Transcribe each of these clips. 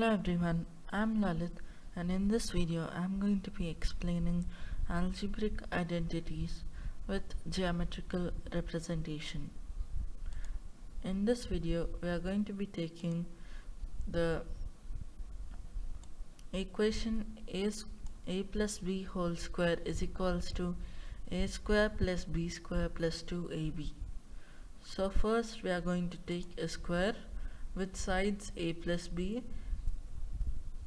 Hello everyone, I'm Lalit, and in this video I'm going to be explaining algebraic identities with geometrical representation. In this video we are going to be taking the equation a plus b whole square is equals to a square plus b square plus 2ab. So first we are going to take a square with sides a plus b.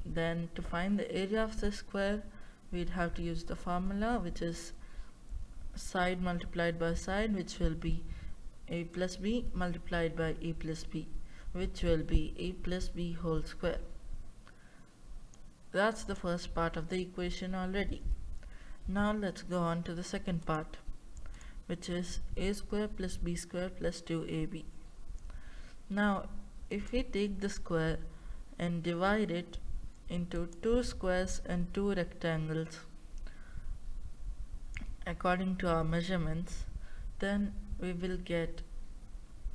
Then to find the area of the square, we'd have to use the formula, which is side multiplied by side, which will be a plus b multiplied by a plus b, which will be a plus b whole square. That's the first part of the equation already. Now let's go on to the second part, which is a square plus b square plus 2ab. Now if we take the square and divide it into two squares and two rectangles according to our measurements, then we will get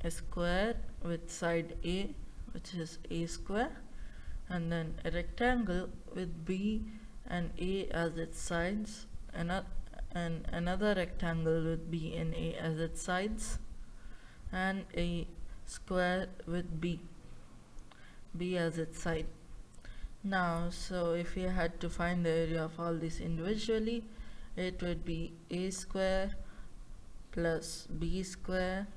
a square with side a, which is a square, and then a rectangle with b and a as its sides, and another rectangle with b and a as its sides, and a square with b as its side. Now, so if we had to find the area of all these individually, it would be a square plus b square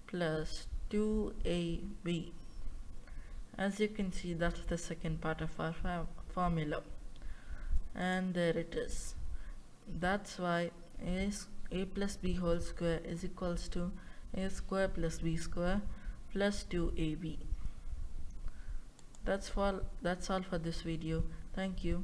plus 2ab. As you can see, that's the second part of our formula, and there it is. That's why a plus b whole square is equals to a square plus b square plus 2ab. That's all for this video. Thank you.